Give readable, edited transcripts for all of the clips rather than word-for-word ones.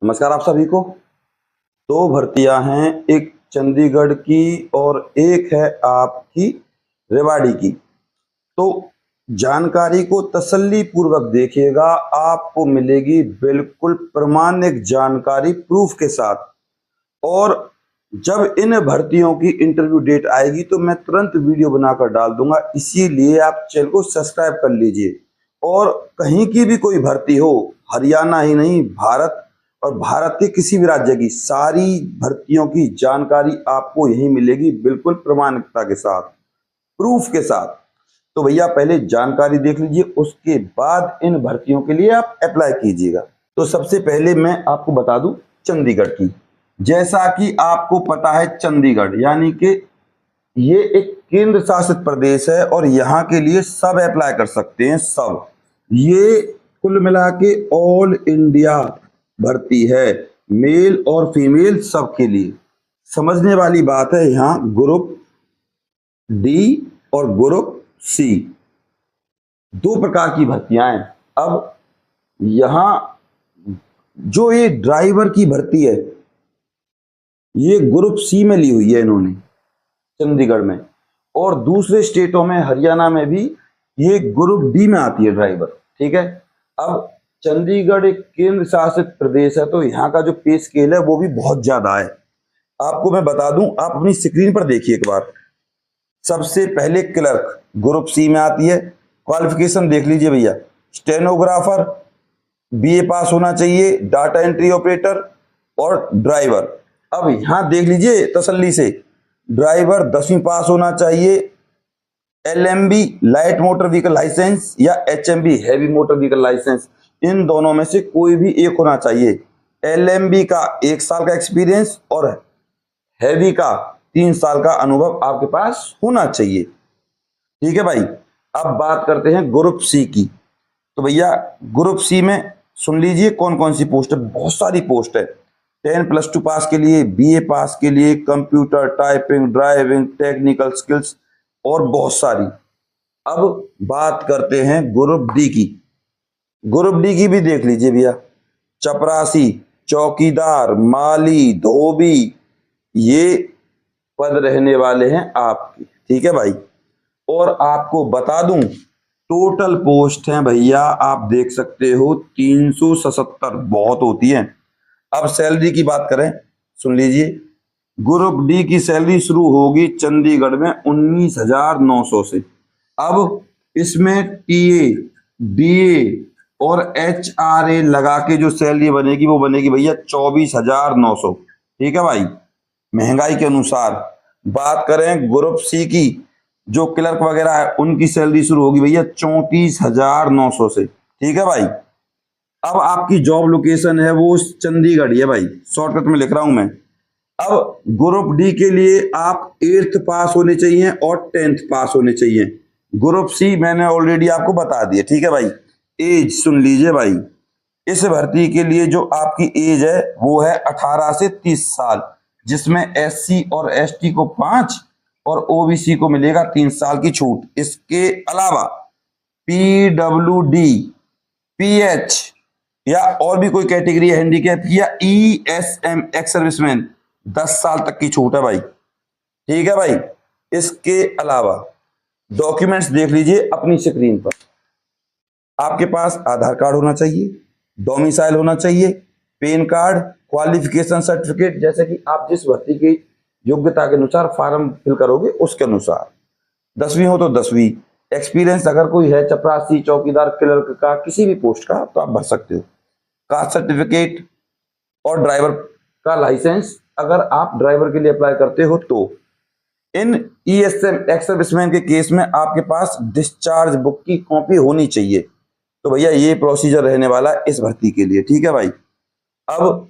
नमस्कार आप सभी को। दो भर्तियां हैं, एक चंडीगढ़ की और एक है आपकी रेवाड़ी की। तो जानकारी को तसल्ली पूर्वक देखिएगा, आपको मिलेगी बिल्कुल प्रमाणिक जानकारी प्रूफ के साथ। और जब इन भर्तियों की इंटरव्यू डेट आएगी तो मैं तुरंत वीडियो बनाकर डाल दूंगा, इसीलिए आप चैनल को सब्सक्राइब कर लीजिए। और कहीं की भी कोई भर्ती हो, हरियाणा ही नहीं भारत और भारत के किसी भी राज्य की सारी भर्तियों की जानकारी आपको यहीं मिलेगी, बिल्कुल प्रमाणिकता के साथ, प्रूफ के साथ। तो भैया पहले जानकारी देख लीजिए, उसके बाद इन भर्तियों के लिए आप अप्लाई कीजिएगा। तो सबसे पहले मैं आपको बता दूं चंडीगढ़ की। जैसा कि आपको पता है चंडीगढ़ यानी कि ये एक केंद्र शासित प्रदेश है और यहाँ के लिए सब अप्लाई कर सकते हैं, सब। ये कुल मिला के ऑल इंडिया भर्ती है, मेल और फीमेल सबके लिए। समझने वाली बात है, यहाँ ग्रुप डी और ग्रुप सी दो प्रकार की भर्तियां हैं। अब यहाँ जो ये ड्राइवर की भर्ती है ये ग्रुप सी में ली हुई है इन्होंने चंडीगढ़ में, और दूसरे स्टेटों में हरियाणा में भी ये ग्रुप डी में आती है ड्राइवर। ठीक है। अब चंडीगढ़ एक केंद्र शासित प्रदेश है तो यहाँ का जो पे स्केल है वो भी बहुत ज्यादा है। आपको मैं बता दूं, आप अपनी स्क्रीन पर देखिए एक बार। सबसे पहले क्लर्क ग्रुप सी में आती है। क्वालिफिकेशन देख लीजिए भैया, स्टेनोग्राफर बीए पास होना चाहिए, डाटा एंट्री ऑपरेटर और ड्राइवर। अब यहां देख लीजिए तसल्ली से, ड्राइवर 10वीं पास होना चाहिए, LMV light motor vehicle licence या HMV heavy motor vehicle licence, इन दोनों में से कोई भी एक होना चाहिए। एलएमबी का 1 साल का एक्सपीरियंस और हैवी का 3 साल का अनुभव आपके पास होना चाहिए। ठीक है भाई। अब बात करते हैं ग्रुप सी की। तो भैया ग्रुप सी में सुन लीजिए कौन कौन सी पोस्ट है, बहुत सारी पोस्ट है। 10+2 पास के लिए, बीए पास के लिए, computer, typing, driving, technical skills और बहुत सारी। अब बात करते हैं ग्रुप डी की। ग्रुप डी की भी देख लीजिए भैया, चपरासी, चौकीदार, माली, धोबी, ये पद रहने वाले हैं आपके। ठीक है भाई। और आपको बता दूं टोटल पोस्ट हैं भैया, आप देख सकते हो 377, बहुत होती है। अब सैलरी की बात करें, सुन लीजिए, ग्रुप डी की सैलरी शुरू होगी चंडीगढ़ में 19,900 से। अब इसमें टीए, डीए और एचआरए लगा के जो सैलरी बनेगी वो बनेगी भैया 24,900। ठीक है भाई, महंगाई के अनुसार। बात करें ग्रुप सी की, जो क्लर्क वगैरह है उनकी सैलरी शुरू होगी भैया 34,900 से। ठीक है भाई। अब आपकी जॉब लोकेशन है वो चंडीगढ़ है भाई, शॉर्टकट में लिख रहा हूं मैं। अब ग्रुप डी के लिए आप 8th पास होने चाहिए और 10th पास होने चाहिए। ग्रुप सी मैंने ऑलरेडी आपको बता दिया। ठीक है भाई। एज सुन लीजिए भाई, इस भर्ती के लिए जो आपकी एज है वो है 18 से 30 साल, जिसमें एससी और एसटी को 5 और ओबीसी को मिलेगा 3 साल की छूट। इसके अलावा पीडब्ल्यूडी, पीएच या और भी कोई कैटेगरी है हैंडीकैप या ईएसएम एक्स सर्विसमैन, 10 साल तक की छूट है भाई। ठीक है भाई। इसके अलावा डॉक्यूमेंट्स देख लीजिए अपनी स्क्रीन पर। आपके पास आधार कार्ड होना चाहिए, डोमिसाइल होना चाहिए, पैन कार्ड, क्वालिफिकेशन सर्टिफिकेट, जैसे कि आप जिस भर्ती की योग्यता के अनुसार फॉर्म फिल करोगे उसके अनुसार। 10वीं हो तो 10वीं, एक्सपीरियंस अगर कोई है चपरासी, चौकीदार, क्लर्क का, किसी भी पोस्ट का, तो आप भर सकते हो। कास्ट सर्टिफिकेट और ड्राइवर का लाइसेंस अगर आप ड्राइवर के लिए अप्लाई करते हो तो। इन ईएसएम एक्स सर्विसमैन के केस में आपके पास डिस्चार्ज बुक की कॉपी होनी चाहिए। तो भैया ये प्रोसीजर रहने वाला है इस भर्ती के लिए। ठीक है भाई। अब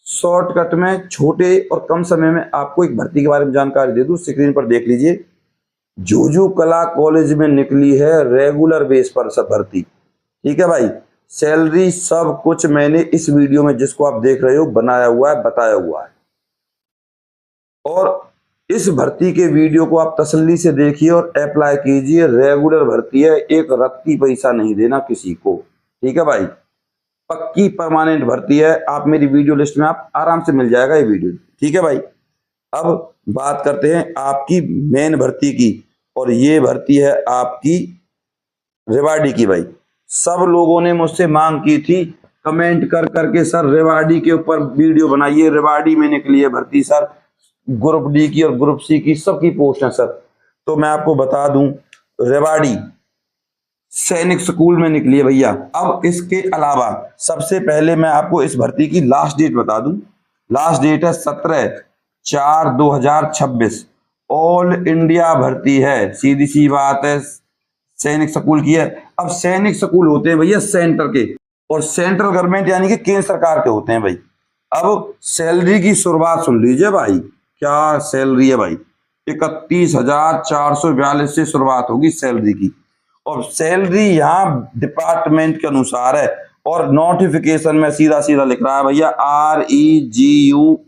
शॉर्टकट में छोटे और कम समय में आपको एक भर्ती के बारे में जानकारी दे दूं, स्क्रीन पर देख लीजिए। जूजू कला कॉलेज में निकली है रेगुलर बेस पर सब भर्ती। ठीक है भाई। सैलरी सब कुछ मैंने इस वीडियो में जिसको आप देख रहे हो बनाया हुआ है, बताया हुआ है। और इस भर्ती के वीडियो को आप तसल्ली से देखिए और अप्लाई कीजिए। रेगुलर भर्ती है, एक रत्ती पैसा नहीं देना किसी को। ठीक है भाई। पक्की परमानेंट भर्ती है। आप मेरी वीडियो लिस्ट में आप आराम से मिल जाएगा ये वीडियो, ठीक है भाई। अब बात करते हैं आपकी मेन भर्ती की, और ये भर्ती है आपकी रेवाड़ी की भाई। सब लोगों ने मुझसे मांग की थी कमेंट कर करके, सर रेवाड़ी के ऊपर वीडियो बनाइए, रेवाड़ी में निकली है भर्ती सर, ग्रुप डी की और ग्रुप सी की सबकी पोस्ट है सर। तो मैं आपको बता दूं, रेवाड़ी सैनिक स्कूल में निकली है भैया। अब इसके अलावा सबसे पहले मैं आपको इस भर्ती की लास्ट डेट बता दूं। लास्ट डेट है 17/4/2026। ऑल इंडिया भर्ती है, सीधी सी बात है, सैनिक स्कूल की है। अब सैनिक स्कूल होते हैं भैया सेंटर के, और सेंट्रल गवर्नमेंट यानी कि केंद्र सरकार के होते हैं भाई। अब सैलरी की शुरुआत सुन लीजिए भाई, क्या सैलरी है भाई, 31,442 से शुरुआत होगी सैलरी की। और सैलरी यहाँ डिपार्टमेंट के अनुसार है, और नोटिफिकेशन में सीधा सीधा लिख रहा है भैया REGULAR,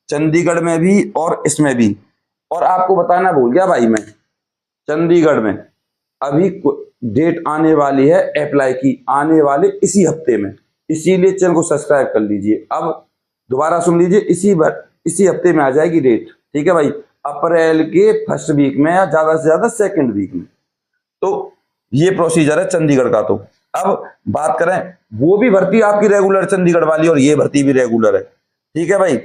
चंडीगढ़ में भी और इसमें भी। और आपको बताना भूल गया भाई मैं, चंडीगढ़ में अभी डेट आने वाली है अप्लाई की, आने वाले इसी हफ्ते में, इसीलिए चैनल को सब्सक्राइब कर लीजिए। अब दोबारा सुन लीजिए, इसी हफ्ते में आ जाएगी डेट, ठीक है भाई, अप्रैल के फर्स्ट वीक में या ज्यादा से ज्यादा सेकंड वीक में। तो ये प्रोसीजर है चंडीगढ़ का। तो अब बात करें, वो भी भर्ती आपकी रेगुलर चंडीगढ़ वाली, और ये भर्ती भी रेगुलर है, ठीक है भाई।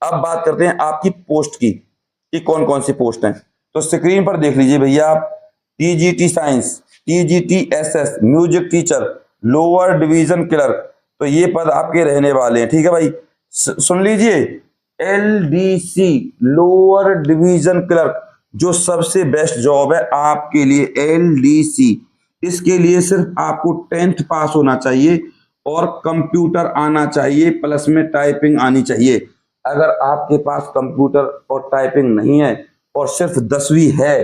अब बात करते हैं आपकी पोस्ट की कि कौन कौन सी पोस्ट हैं। तो स्क्रीन पर देख लीजिए भैया आप, TGT science, TGT SS music teacher, lower division clerk, तो ये पद आपके रहने वाले हैं, ठीक है भाई। सुन लीजिए, LDC लोअर डिवीजन क्लर्क जो सबसे बेस्ट जॉब है आपके लिए, LDC। इसके लिए सिर्फ आपको 10th पास होना चाहिए और कंप्यूटर आना चाहिए, प्लस में टाइपिंग आनी चाहिए। अगर आपके पास कंप्यूटर और टाइपिंग नहीं है और सिर्फ 10वीं है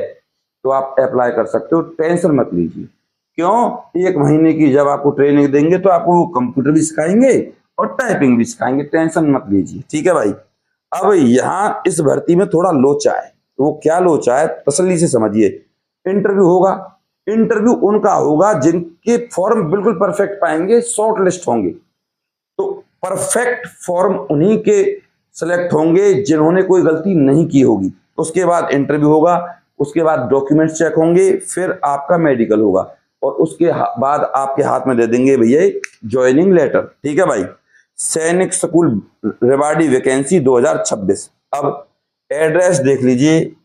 तो आप अप्लाई कर सकते हो, टेंशन मत लीजिए। क्यों, 1 महीने की जब आपको ट्रेनिंग देंगे तो आपको कंप्यूटर भी सिखाएंगे और टाइपिंग भी सिखाएंगे, टेंशन मत लीजिए, ठीक है भाई। अब यहाँ इस भर्ती में थोड़ा लोचा है, वो क्या लोचा है तसल्ली से समझिए। इंटरव्यू होगा, इंटरव्यू उनका होगा जिनके फॉर्म बिल्कुल परफेक्ट पाएंगे, शॉर्ट लिस्ट होंगे। तो परफेक्ट फॉर्म उन्हीं के सिलेक्ट होंगे जिन्होंने कोई गलती नहीं की होगी। उसके बाद इंटरव्यू होगा, उसके बाद डॉक्यूमेंट्स चेक होंगे, फिर आपका मेडिकल होगा, और उसके बाद आपके हाथ में दे देंगे भैया ज्वाइनिंग लेटर, ठीक है भाई। सैनिक स्कूल रेवाड़ी वैकेंसी 2026। अब एड्रेस देख लीजिए,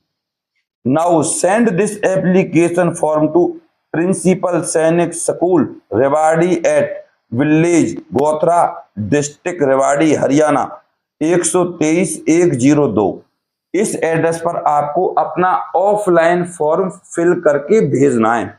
now send this application form to principal Sainik school Rewari at village Gothra district Rewari Haryana 123-102। इस एड्रेस पर आपको अपना ऑफलाइन फॉर्म फिल करके भेजना है।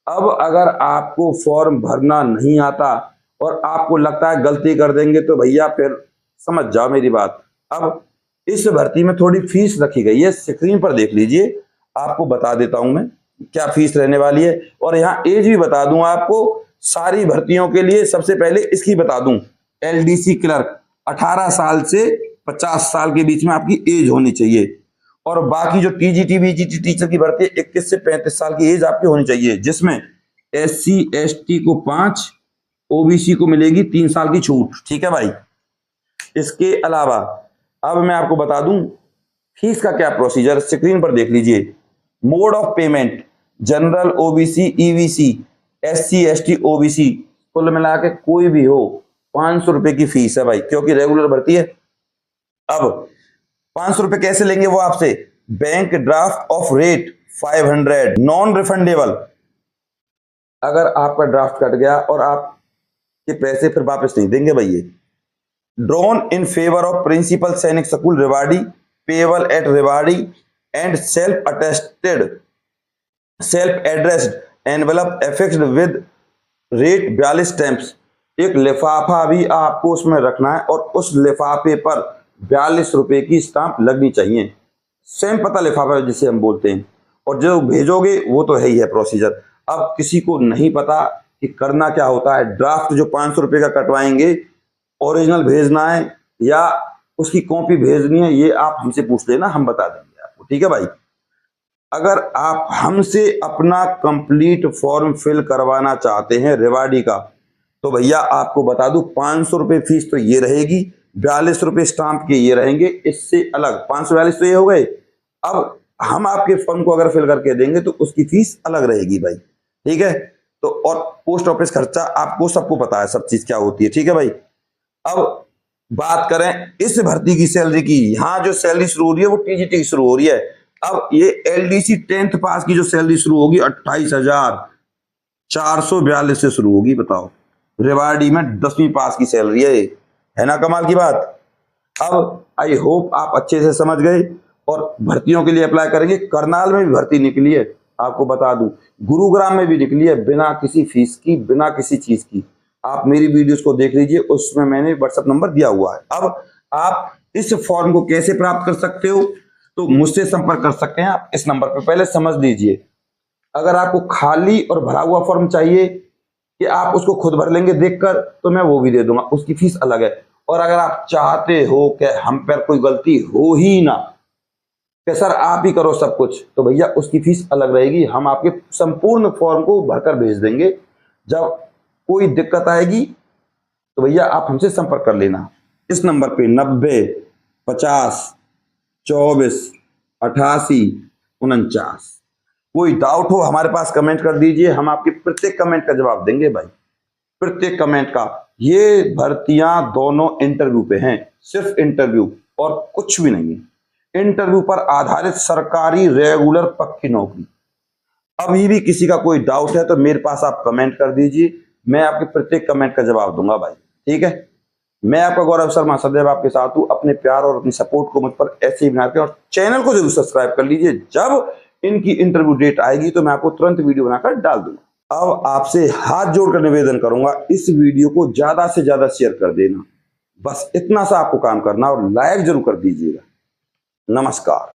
अब अगर आपको फॉर्म भरना नहीं आता और आपको लगता है गलती कर देंगे तो भैया फिर समझ जाओ मेरी बात। अब इस भर्ती में थोड़ी फीस रखी गई है, स्क्रीन पर देख लीजिए, आपको बता देता हूं मैं क्या फीस रहने वाली है, और यहाँ एज भी बता दूं आपको सारी भर्तियों के लिए। सबसे पहले इसकी बता दूं, LDC क्लर्क 18 साल से 50 साल के बीच में आपकी एज होनी चाहिए, और बाकी जो TGT BGT टीचर की भर्ती 21 से 35 साल की एज आपकी होनी चाहिए, जिसमें SC ST को 5, OBC को मिलेगी 3 साल की छूट, ठीक है भाई। इसके अलावा अब मैं आपको बता दूं फीस का क्या प्रोसीजर, स्क्रीन पर देख लीजिए। Mode of payment, general, OBC, EBC, SC ST OBC, कुल मिला के कोई भी हो 500 रुपए की फीस है भाई, क्योंकि रेगुलर भर्ती है। अब 500 रुपए कैसे लेंगे वो आपसे, bank draft of rate 500, non refundable. अगर आपका ड्राफ्ट कट गया और आपके पैसे फिर वापस नहीं देंगे भैया। Drawn in favour of principal Sainik school Rewari, payable at Rewari and self attested self addressed envelope affixed with rate 42 stamps. एक लिफाफा भी आपको उसमें रखना है और उस लिफाफे पर 42 रुपए की स्टाम्प लगनी चाहिए, सेम पता लिफाफा जिसे हम बोलते हैं। और जो भेजोगे वो तो है ही है प्रोसीजर। अब किसी को नहीं पता कि करना क्या होता है, ड्राफ्ट जो 500 रुपए का कटवाएंगे, ओरिजिनल भेजना है या उसकी कॉपी भेजनी है, ये आप हमसे पूछ लेना, हम बता देंगे आपको, ठीक है भाई। अगर आप हमसे अपना कंप्लीट फॉर्म फिल करवाना चाहते हैं रेवाड़ी का, तो भैया आपको बता दूं 500 रुपये फीस तो ये रहेगी, 42 रुपये स्टाम्प के ये रहेंगे, इससे अलग 542 तो ये हो गए। अब हम आपके फॉर्म को अगर फिल करके देंगे तो उसकी फीस अलग रहेगी भाई, ठीक है। तो और पोस्ट ऑफिस खर्चा आपको सबको पता है सब चीज क्या होती है, ठीक है भाई। अब बात करें इस भर्ती की सैलरी की, यहाँ जो सैलरी शुरू हो रही है वो टीजीटी की शुरू हो रही है। अब ये एलडीसी 10th पास की जो सैलरी शुरू होगी 28,442 से शुरू होगी। बताओ, रेवाड़ी में 10वीं पास की सैलरी है ना, कमाल की बात। अब आई होप आप अच्छे से समझ गए और भर्तियों के लिए अप्लाई करेंगे। करनाल में भी भर्ती निकली है, आपको बता दूं, गुरुग्राम में भी निकली है, बिना किसी फीस की, बिना किसी चीज की। आप मेरी वीडियोस को देख लीजिए, उसमें मैंने व्हाट्सएप नंबर दिया हुआ है। अब आप इस फॉर्म को कैसे प्राप्त कर सकते हो, तो मुझसे संपर्क कर सकते हैं आप इस नंबर पर। पहले समझ लीजिए, अगर आपको खाली और भरा हुआ फॉर्म चाहिए कि आप उसको खुद भर लेंगे देखकर, तो मैं वो भी दे दूंगा, उसकी फीस अलग है। और अगर आप चाहते हो कि हम पर कोई गलती हो ही ना, कि सर आप ही करो सब कुछ, तो भैया उसकी फीस अलग रहेगी। हम आपके संपूर्ण फॉर्म को भरकर भेज देंगे। जब कोई दिक्कत आएगी तो भैया आप हमसे संपर्क कर लेना इस नंबर पे 90 50 24 88 49। कोई डाउट हो हमारे पास कमेंट कर दीजिए, हम आपके प्रत्येक कमेंट का जवाब देंगे भाई, प्रत्येक कमेंट का। ये भर्तियां दोनों इंटरव्यू पे हैं, सिर्फ इंटरव्यू और कुछ भी नहीं है। इंटरव्यू पर आधारित सरकारी रेगुलर पक्की नौकरी। अभी भी किसी का कोई डाउट है तो मेरे पास आप कमेंट कर दीजिए, मैं आपके प्रत्येक कमेंट का जवाब दूंगा भाई, ठीक है। मैं आपका गौरव शर्मा सदैव आपके साथ हूं। अपने प्यार और अपनी सपोर्ट को मुझ पर ऐसे ही बना रखें और चैनल को जरूर सब्सक्राइब कर लीजिए। जब इनकी इंटरव्यू डेट आएगी तो मैं आपको तुरंत वीडियो बनाकर डाल दूंगा। अब आपसे हाथ जोड़कर निवेदन करूंगा, इस वीडियो को ज्यादा से ज्यादा शेयर कर देना, बस इतना सा आपको काम करना, और लाइक जरूर कर दीजिएगा। नमस्कार।